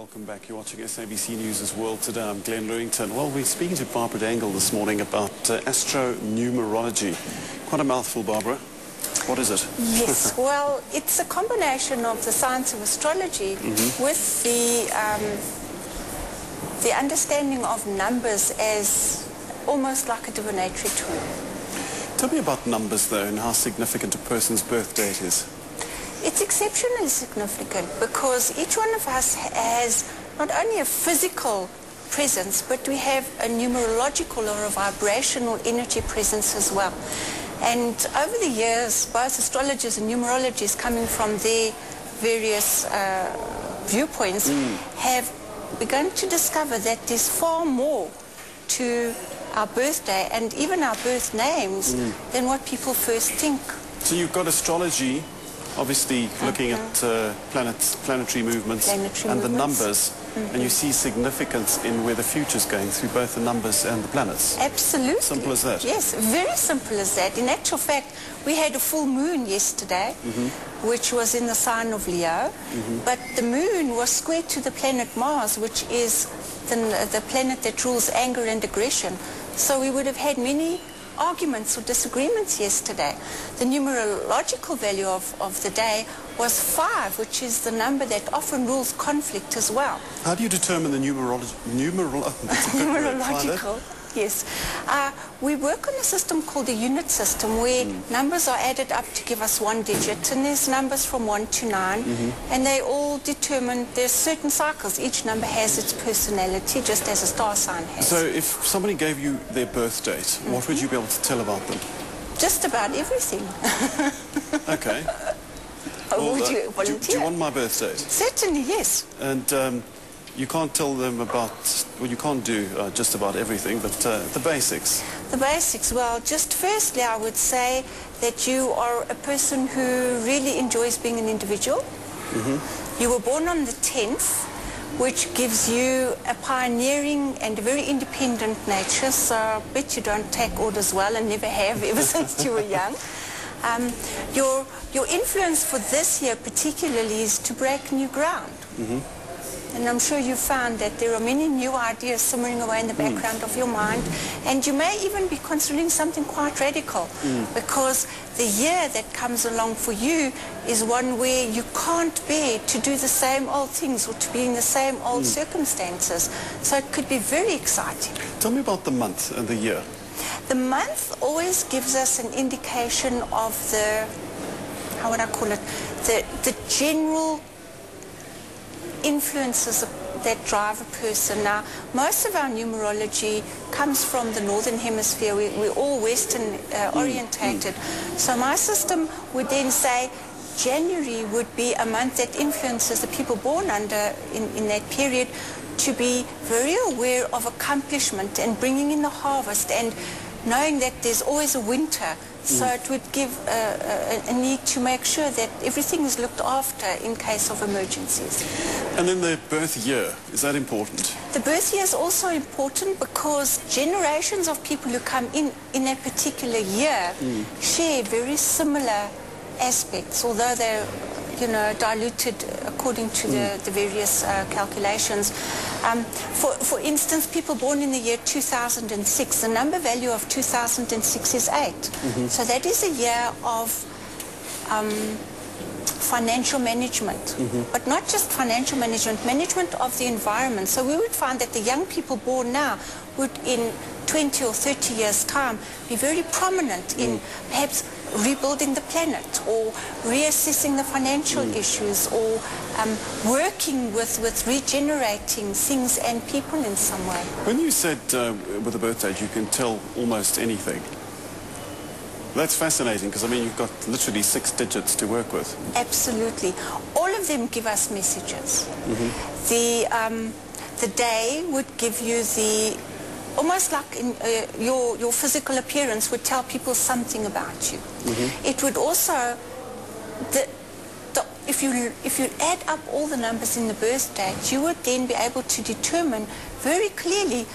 welcome back. You're watching SABC News' World Today. I'm Glen Lewington. Well, we're speaking to Barbra this morning about astronumerology. Quite a mouthful, Barbra. What is it? Yes, well, it's a combination of the science of astrology with the understanding of numbers as almost like a divinatory tool. Tell me about numbers, though, and how significant a person's birth date is. It's exceptionally significant because each one of us has not only a physical presence, but we have a numerological or a vibrational energy presence as well. And over the years, both astrologers and numerologists, coming from their various viewpoints, have begun to discover that there's far more to our birthday and even our birth names than what people first think. So you've got astrology, obviously looking at planetary movements and the numbers, and you see significance in where the future's going through both the numbers and the planets. Absolutely. Simple as that. Yes, very simple as that. In actual fact, we had a full moon yesterday, which was in the sign of Leo, but the moon was square to the planet Mars, which is the planet that rules anger and aggression. So we would have had many arguments or disagreements yesterday. The numerological value of the day was 5, which is the number that often rules conflict as well. How do you determine the numerological? Yes. We work on a system called the unit system where numbers are added up to give us one digit, and there's numbers from 1 to 9, and they all determine, there's certain cycles. Each number has its personality, just as a star sign has. So if somebody gave you their birth date, what would you be able to tell about them? Just about everything. Okay. Well, would you volunteer? Do you want my birth date? Certainly, yes. And you can't tell them about, well, you can't do just about everything, but the basics. The basics, well, just firstly I would say that you are a person who really enjoys being an individual. You were born on the 10th, which gives you a pioneering and a very independent nature, so I bet you don't take orders well and never have ever since you were young. Your influence for this year particularly is to break new ground. And I'm sure you found that there are many new ideas simmering away in the background of your mind, and you may even be considering something quite radical, because the year that comes along for you is one where you can't bear to do the same old things or to be in the same old circumstances. So it could be very exciting. Tell me about the month and the year. The month always gives us an indication of the, how would I call it, the general influences that drive a person. Now, most of our numerology comes from the northern hemisphere. We're all Western orientated. So my system would then say January would be a month that influences the people born under in that period to be very aware of accomplishment and bringing in the harvest and knowing that there's always a winter. So it would give a need to make sure that everything is looked after in case of emergencies. And then the birth year, is that important? The birth year is also important because generations of people who come in a particular year share very similar aspects, although they're diluted according to the various calculations. For instance, people born in the year 2006, the number value of 2006 is 8. So that is a year of financial management, but not just financial management, management of the environment. So we would find that the young people born now would in 20 or 30 years' time be very prominent in perhaps rebuilding the planet or reassessing the financial issues or working with regenerating things and people in some way. When you said with a birth date you can tell almost anything, that's fascinating because, I mean, you've got literally 6 digits to work with. Absolutely. All of them give us messages. The day would give you the, almost like in, your physical appearance would tell people something about you. It would also, if you add up all the numbers in the birth date, you would then be able to determine very clearly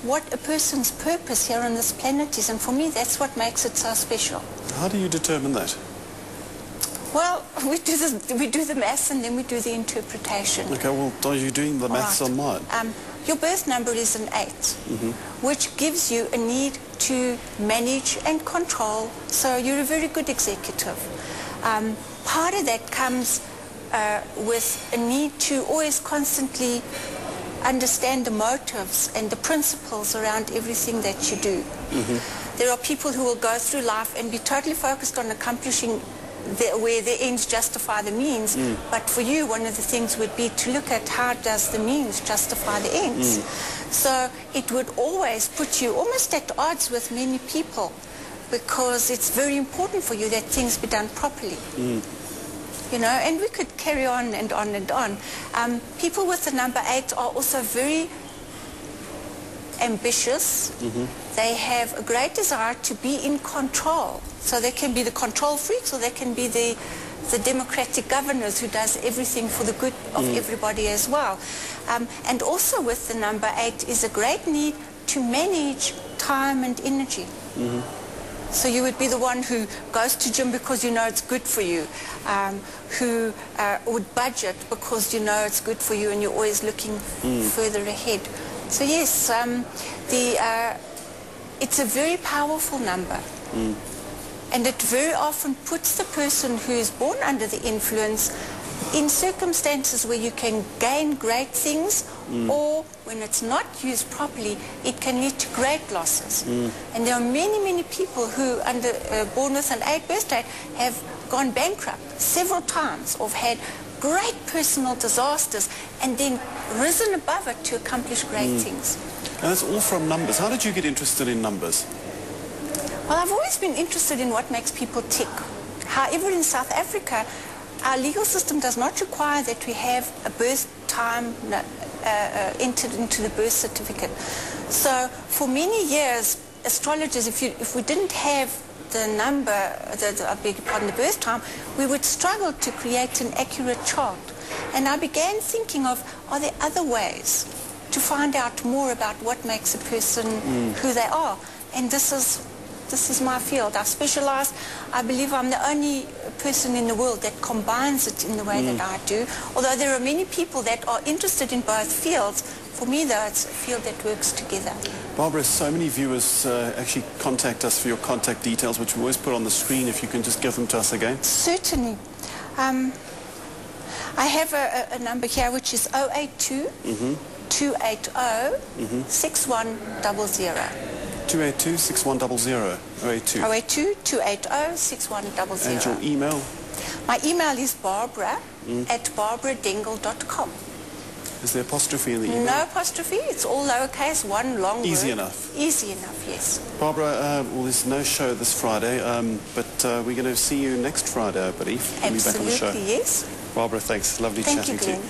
what a person's purpose here on this planet is, and for me that's what makes it so special. How do you determine that? Well, we do the maths and then we do the interpretation. Okay, well, are you doing the maths on mine? Your birth number is an 8, which gives you a need to manage and control, so you're a very good executive. Part of that comes with a need to always constantly understand the motives and the principles around everything that you do. There are people who will go through life and be totally focused on accomplishing where the ends justify the means, but for you one of the things would be to look at how does the means justify the ends. So it would always put you almost at odds with many people, because it's very important for you that things be done properly. You know, and we could carry on and on and on. People with the number 8 are also very ambitious. They have a great desire to be in control. So they can be the control freaks, or they can be the democratic governors who does everything for the good of everybody as well. And also with the number 8 is a great need to manage time and energy. So you would be the one who goes to gym because you know it's good for you, who would budget because you know it's good for you and you're always looking further ahead. So yes, it's a very powerful number. And it very often puts the person who is born under the influence in circumstances where you can gain great things, or when it's not used properly, it can lead to great losses. And there are many, many people who, born with an 8 birth date, have gone bankrupt several times, or had great personal disasters, and then risen above it to accomplish great things. And that's all from numbers. How did you get interested in numbers? Well, I've always been interested in what makes people tick. However, in South Africa, our legal system does not require that we have a birth time entered into the birth certificate. So for many years, astrologers, if we didn't have the number, I beg your pardon, the birth time, we would struggle to create an accurate chart. And I began thinking of, are there other ways to find out more about what makes a person who they are? And this is my field. I specialize. I believe I'm the only person in the world that combines it in the way that I do. Although there are many people that are interested in both fields, for me, though, it's a field that works together. Barbara, so many viewers actually contact us for your contact details, which we always put on the screen. If you can just give them to us again. Certainly. I have a number here, which is 082 280 6100. 282-6100. 082. 082-280-6100. And your email? My email is Barbra at barbaradengle.com. Is there apostrophe in the email? No apostrophe. It's all lowercase, one long word. Easy enough. Easy enough, yes. Barbara, well, there's no show this Friday, but we're going to see you next Friday, I believe. Absolutely, back on the show. Yes. Barbara, thanks. Lovely chatting to you.